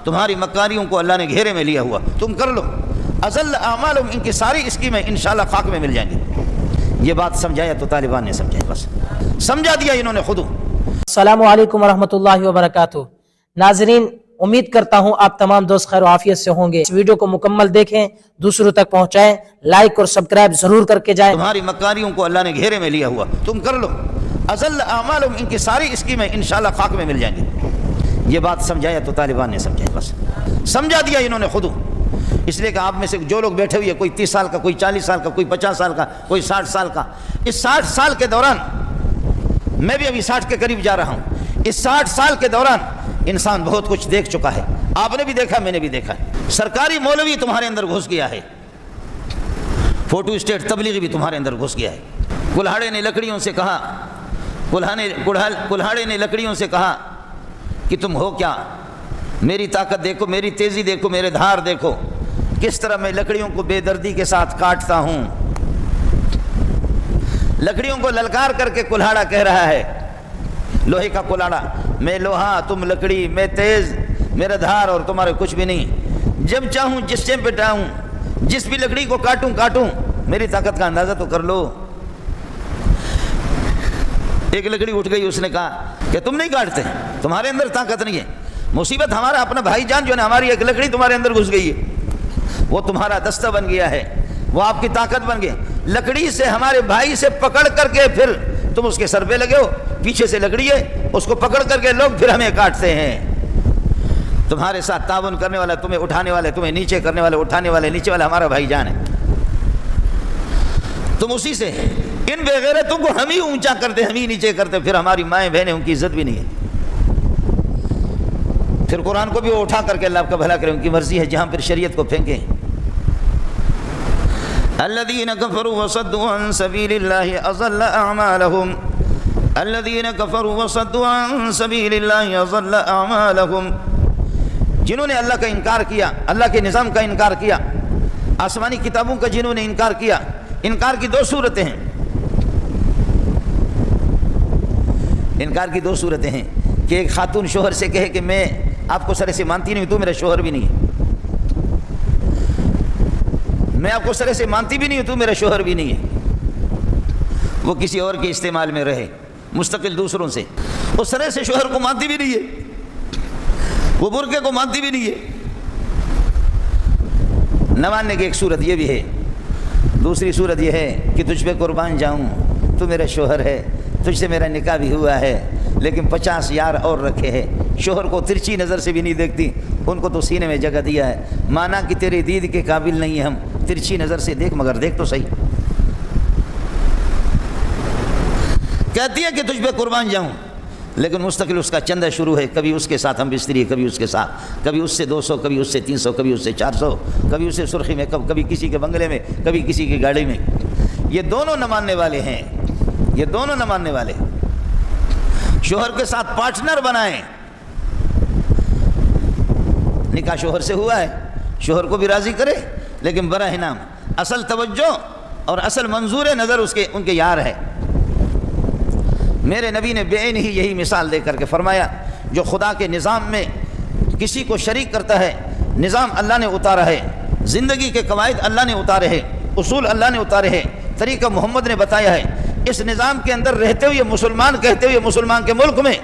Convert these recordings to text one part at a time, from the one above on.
تمہاری مکاریوں کو اللہ نے گھیرے میں لیا ہوا، تم کر لو۔ اضل اعمالہم، ان کی ساری اسکیمیں انشاءاللہ خاک میں مل جائیں گی۔ یہ بات سمجھایا تو طالبان نے سمجھایا، بس سمجھا دیا انہوں نے خود۔ السلام علیکم ورحمۃ اللہ وبرکاتہ۔ ناظرین، امید کرتا ہوں آپ تمام دوست خیر و عافیت سے ہوں گے۔ اس ویڈیو کو مکمل دیکھیں، دوسروں تک پہنچائیں، لائک اور سبسکرائب ضرور کر کے جائیں۔ تمہاری مکاریوں کو اللہ نے گھیرے میں لیا ہوا، تم کر لو۔ اضل اعمالہم، ان کی ساری اسکیمیں انشاءاللہ خاک میں مل جائیں گی۔ یہ بات سمجھایا تو طالبان نے سمجھایا، بس سمجھا دیا انہوں نے خود۔ اس لیے کہ آپ میں سے جو لوگ بیٹھے ہوئے، کوئی 30 سال کا، کوئی 40 سال کا، کوئی 50 سال کا، کوئی 60 سال کا، اس 60 سال کے دوران، میں بھی ابھی 60 کے قریب جا رہا ہوں، اس 60 سال کے دوران انسان بہت کچھ دیکھ چکا ہے۔ آپ نے بھی دیکھا، میں نے بھی دیکھا ہے۔ سرکاری مولوی تمہارے اندر گھس گیا ہے، فوٹو اسٹیٹ تبلیغی بھی تمہارے اندر گھس گیا ہے۔ کلہاڑے نے لکڑیوں سے کہا، کلہاڑے نے لکڑیوں سے کہا کہ تم ہو کیا؟ میری طاقت دیکھو، میری تیزی دیکھو، میرے دھار دیکھو، کس طرح میں لکڑیوں کو بے دردی کے ساتھ کاٹتا ہوں۔ لکڑیوں کو للکار کر کے کلہاڑا کہہ رہا ہے، لوہے کا کلہاڑا، میں لوہا تم لکڑی، میں تیز، میرا دھار اور تمہارے کچھ بھی نہیں، جب چاہوں جس ٹیم پہ چاہوں جس بھی لکڑی کو کاٹوں، میری طاقت کا اندازہ تو کر لو۔ ایک لکڑی اٹھ گئی، اس نے کہا کہ تم نہیں کاٹتے، تمہارے اندر طاقت نہیں ہے۔ مصیبت ہمارا اپنا بھائی جان جو ہے نا، ہماری ایک لکڑی تمہارے اندر گھس گئی ہے، وہ تمہارا دستہ بن گیا ہے، وہ آپ کی طاقت بن گئی۔ لکڑی سے ہمارے بھائی سے پکڑ کر کے پھر تم اس کے سر پہ لگے ہو، پیچھے سے لکڑی ہے، اس کو پکڑ کر کے لوگ پھر ہمیں کاٹتے ہیں۔ تمہارے ساتھ تعاون کرنے والا، تمہیں اٹھانے والے، تمہیں نیچے کرنے والے، اٹھانے والے، نیچے والا ہمارا بھائی جان ہے۔ تم اسی سے، ان بے غیرتوں کو ہم ہی اونچا کرتے، ہم ہی نیچے کرتے، پھر ہماری مائیں بہنیں، ان کی عزت بھی نہیں ہے۔ پھر قرآن کو بھی وہ اٹھا کر کے اللہ کا بھلا کرے، ان کی مرضی ہے، جہاں پھر شریعت کو پھینکیں۔ الذین کفروا وصدوا عن سبیل اللہ اضل اعمالہم، الذین کفروا وصدوا عن سبیل اللہ اضل اعمالہم، جنہوں نے اللہ کا انکار کیا، اللہ کے نظام کا انکار کیا، آسمانی کتابوں کا جنہوں نے انکار کیا۔ انکار کی دو صورتیں ہیں، انکار کی دو صورتیں ہیں کہ ایک خاتون شوہر سے کہے کہ میں آپ کو سرے سے مانتی نہیں، تو میرا شوہر بھی نہیں ہے، میں آپ کو سرے سے مانتی بھی نہیں ہوں، تو میرا شوہر بھی نہیں ہے۔ وہ کسی اور کے استعمال میں رہے، مستقل دوسروں سے، وہ سرے سے شوہر کو مانتی بھی نہیں ہے، وہ برقعے کو مانتی بھی نہیں ہے۔ نہ ماننے کی ایک صورت یہ بھی ہے۔ دوسری صورت یہ ہے کہ تجھ پہ قربان جاؤں، تو میرا شوہر ہے، تجھ سے میرا نکاح بھی ہوا ہے، لیکن 50 یار اور رکھے ہیں، شوہر کو ترچھی نظر سے بھی نہیں دیکھتی، ان کو تو سینے میں جگہ دیا ہے، مانا کہ تیرے دید کے قابل نہیں ہے ہم، ترچھی نظر سے دیکھ، مگر دیکھ تو صحیح۔ کہتی ہے کہ تجھ پہ قربان جاؤں، لیکن مستقل اس کا چندہ شروع ہے، کبھی اس کے ساتھ ہم بستری، کبھی اس کے ساتھ، کبھی اس سے 200، کبھی اس سے 300، کبھی اس سے 400، کبھی اس سے سرخی میں، کبھی کسی کے بنگلے میں، کبھی کسی کی گاڑی میں۔ یہ دونوں نہ ماننے والے ہیں، یہ دونوں نہ ماننے والے۔ شوہر کے ساتھ پارٹنر بنائیں، نکاح شوہر سے ہوا ہے، شوہر کو بھی راضی کرے، لیکن براہ نام اصل توجہ اور اصل منظور نظر ان کے یار ہے۔ میرے نبی نے بعین ہی یہی مثال دے کر کے فرمایا، جو خدا کے نظام میں کسی کو شریک کرتا ہے، نظام اللہ نے اتارا ہے، زندگی کے قواعد اللہ نے اتارے ہیں، اصول اللہ نے اتارے ہیں، طریقہ محمد نے بتایا ہے، اس نظام کے اندر رہتے ہوئے مسلمان کہتے ہوئے مسلمان کے ملک میں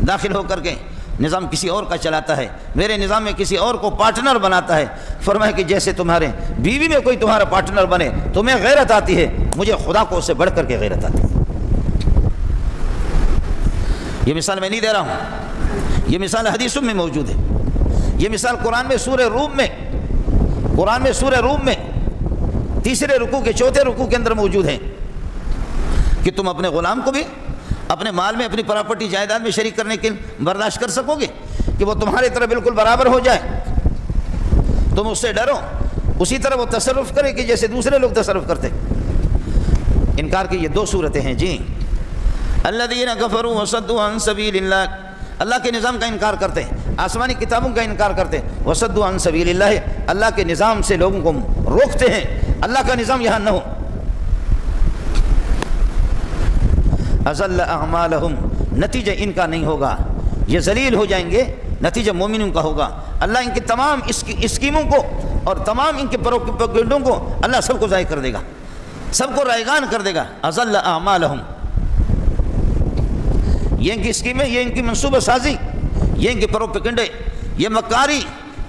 داخل ہو کر کے نظام کسی اور کا چلاتا ہے، میرے نظام میں کسی اور کو پارٹنر بناتا ہے۔ فرمایا کہ جیسے تمہارے بیوی میں کوئی تمہارا پارٹنر بنے، تمہیں غیرت آتی ہے، مجھے خدا کو اس سے بڑھ کر کے غیرت آتی ہے۔ یہ مثال میں نہیں دے رہا ہوں، یہ مثال حدیثوں میں موجود ہے، یہ مثال قرآن میں سورہ روم میں تیسرے رکوع کے چوتھے رکوع کے اندر موجود ہے کہ تم اپنے غلام کو بھی اپنے مال میں، اپنی پراپرٹی جائیداد میں شریک کرنے کے برداشت کر سکو گے کہ وہ تمہارے طرح بالکل برابر ہو جائے، تم اس سے ڈرو، اسی طرح وہ تصرف کرے کہ جیسے دوسرے لوگ تصرف کرتے۔ انکار کی یہ دو صورتیں ہیں جی۔ الذین کفروا وصدوا عن سبیل اللہ، اللہ کے نظام کا انکار کرتے ہیں، آسمانی کتابوں کا انکار کرتے ہیں، وصدوا عن سبیل اللہ، اللہ کے نظام سے لوگوں کو روکتے ہیں، اللہ کا نظام یہاں نہ ہو۔ اضل اعمالہم، نتیجہ ان کا نہیں ہوگا، یہ ذلیل ہو جائیں گے، نتیجہ مومنوں کا ہوگا۔ اللہ ان کی تمام اسکیموں کو اور تمام ان کے پروپیگنڈوں کو اللہ سب کو ضائع کر دے گا، سب کو رائگان کر دے گا۔ اضل اعمالہم، یہ ان کی اسکیمیں، یہ ان کی منصوبہ سازی، یہ ان کے پروپیگنڈے، یہ مکاری،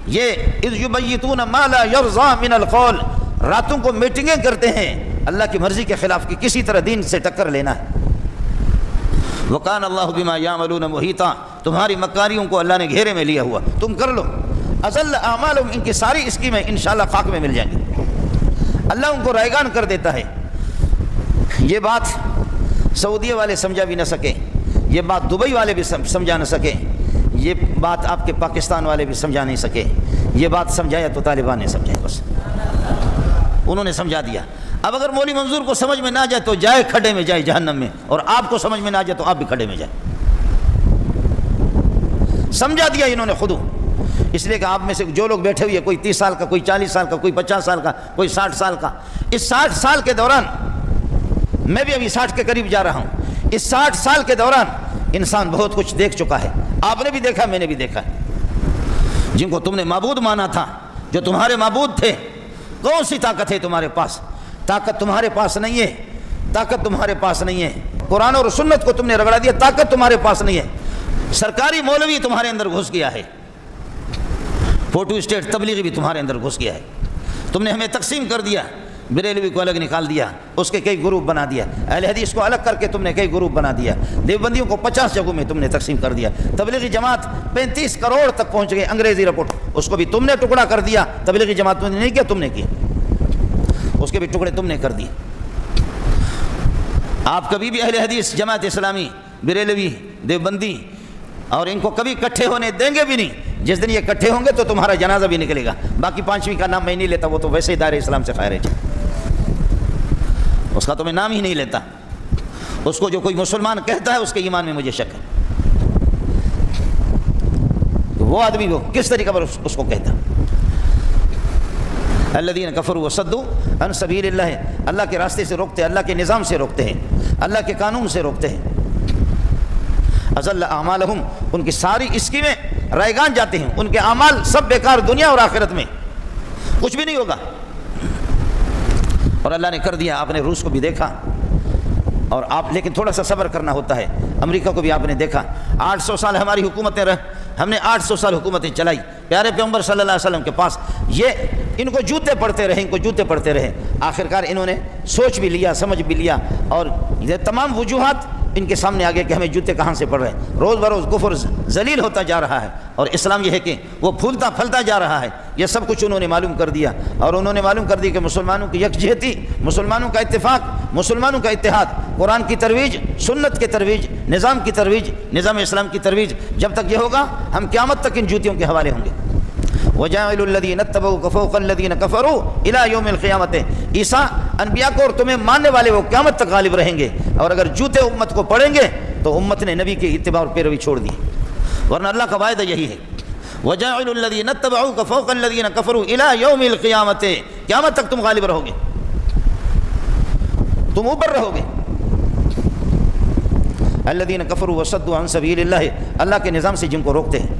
یہ اذ یبیتون ما لا یرضی من القول، راتوں کو میٹنگیں کرتے ہیں اللہ کی مرضی کے خلاف کہ کسی طرح دین سے ٹکر لینا ہے۔ وکان اللہ بما یعملون محیطا، تمہاری مکاریوں کو اللہ نے گھیرے میں لیا ہوا، تم کر لو۔ اضل اعمالہم، ان کی ساری اسکیمیں انشاءاللہ خاک میں مل جائیں گی، اللہ ان کو رائگان کر دیتا ہے۔ یہ بات سعودیہ والے سمجھا بھی نہ سکے، یہ بات دبئی والے بھی سمجھا نہ سکے، یہ بات آپ کے پاکستان والے بھی سمجھا نہیں سکے، یہ بات سمجھایا تو طالبان نے سمجھایا، بس انہوں نے سمجھا دیا۔ اب اگر مولوی منظور کو سمجھ میں نہ جائے تو جائے کھڈے میں، جائے جہنم میں، اور آپ کو سمجھ میں نہ جائے تو آپ بھی کھڈے میں جائیں۔ سمجھا دیا انہوں نے خود، اس لیے کہ آپ میں سے جو لوگ بیٹھے ہوئے، کوئی 30 سال کا، کوئی 40 سال کا، کوئی 50 سال کا، کوئی 60 سال کا، اس 60 سال کے دوران، میں بھی ابھی 60 کے قریب جا رہا ہوں، اس 60 سال کے دوران انسان بہت کچھ دیکھ چکا ہے، آپ نے بھی دیکھا، میں نے بھی دیکھا ہے۔ جن کو تم نے معبود مانا تھا، جو تمہارے معبود تھے، کون سی طاقت ہے تمہارے پاس؟ طاقت تمہارے پاس نہیں ہے، طاقت تمہارے پاس نہیں ہے۔ قرآن اور سنت کو تم نے رگڑا دیا، طاقت تمہارے پاس نہیں ہے۔ سرکاری مولوی تمہارے اندر گھس گیا ہے، فوٹو اسٹیٹ تبلیغی بھی تمہارے اندر گھس گیا ہے۔ تم نے ہمیں تقسیم کر دیا، بریلوی کو الگ نکال دیا، اس کے کئی گروپ بنا دیا، اہل حدیث کو الگ کر کے تم نے کئی گروپ بنا دیا، دیوبندیوں کو 50 جگہوں میں تم نے تقسیم کر دیا، تبلیغی جماعت 35 کروڑ تک پہنچ گئے، انگریزی رپورٹ، اس کو بھی تم نے ٹکڑا کر دیا، تبلیغی جماعت نے نہیں کیا، تم نے کیا، اس کے بھی ٹکڑے تم نے کر دیے۔ آپ کبھی بھی اہل حدیث، جماعت اسلامی، بریلوی، دیوبندی اور ان کو کبھی اکٹھے ہونے دیں گے بھی نہیں۔ جس دن یہ اکٹھے ہوں گے تو تمہارا جنازہ بھی نکلے گا۔ باقی 5ویں کا نام میں نہیں لیتا، وہ تو ویسے ہی دائرہ اسلام سے خارج ہے، اس کا تو میں نام ہی نہیں لیتا۔ اس کو جو کوئی مسلمان کہتا ہے اس کے ایمان میں مجھے شک ہے، تو وہ آدمی وہ کس طریقے پر اس کو کہتا۔ الذین کفروا وصدوا عن سبیل اللہ، اللہ کے راستے سے روکتے، اللہ کے نظام سے روکتے ہیں، اللہ کے قانون سے روکتے ہیں۔ اضل اعمالہم، ان کی ساری اسکیمیں رائگان جاتے ہیں، ان کے اعمال سب بیکار، دنیا اور آخرت میں کچھ بھی نہیں ہوگا۔ اور اللہ نے کر دیا، آپ نے روس کو بھی دیکھا، اور آپ لیکن تھوڑا سا صبر کرنا ہوتا ہے۔ امریکہ کو بھی آپ نے دیکھا، 800 سال ہماری حکومتیں ہم نے 800 سال حکومتیں چلائی پیارے پیغمبر صلی اللہ علیہ وسلم کے پاس، یہ ان کو جوتے پڑتے رہے، ان کو جوتے پڑتے رہے، آخرکار انہوں نے سوچ بھی لیا، سمجھ بھی لیا، اور یہ تمام وجوہات ان کے سامنے آ گئے کہ ہمیں جوتے کہاں سے پڑ رہے ہیں۔ روز بروز کفر ذلیل ہوتا جا رہا ہے، اور اسلام یہ ہے کہ وہ پھولتا پھلتا جا رہا ہے۔ یہ سب کچھ انہوں نے معلوم کر دیا، اور انہوں نے معلوم کر دیا کہ مسلمانوں کی یکجہتی، مسلمانوں کا اتفاق، مسلمانوں کا اتحاد، قرآن کی ترویج، سنت کی ترویج، نظام کی ترویج، نظام اسلام کی ترویج، جب تک یہ ہوگا ہم قیامت تک ان جوتیوں کے حوالے ہوں گے۔ وَجَاعِلُ الَّذِينَ اتَّبَعُوكَ فَوْقَ الَّذِينَ كَفَرُوا إِلَىٰ يَوْمِ الْقِيَامَةِ، عیسیٰ انبیاء کو اور تمہیں ماننے والے وہ قیامت تک غالب رہیں گے، اور اگر جوتے امت کو پڑیں گے تو امت نے نبی کی اتباع اور پیروی چھوڑ دی، ورنہ اللہ کا وعدہ یہی ہے۔ وَجَاعِلُ الَّذِينَ اتَّبَعُوكَ فَوْقَ الَّذِينَ كَفَرُوا إِلَىٰ يَوْمِ الْقِيَامَةِ، قیامت تک تم غالب رہو گے، تم اوپر رہو گے۔ الَّذِينَ كَفَرُوا وَصَدُّوا عَن سَبِيلِ اللَّهِ، اللہ کے نظام سے جن کو روکتے ہیں،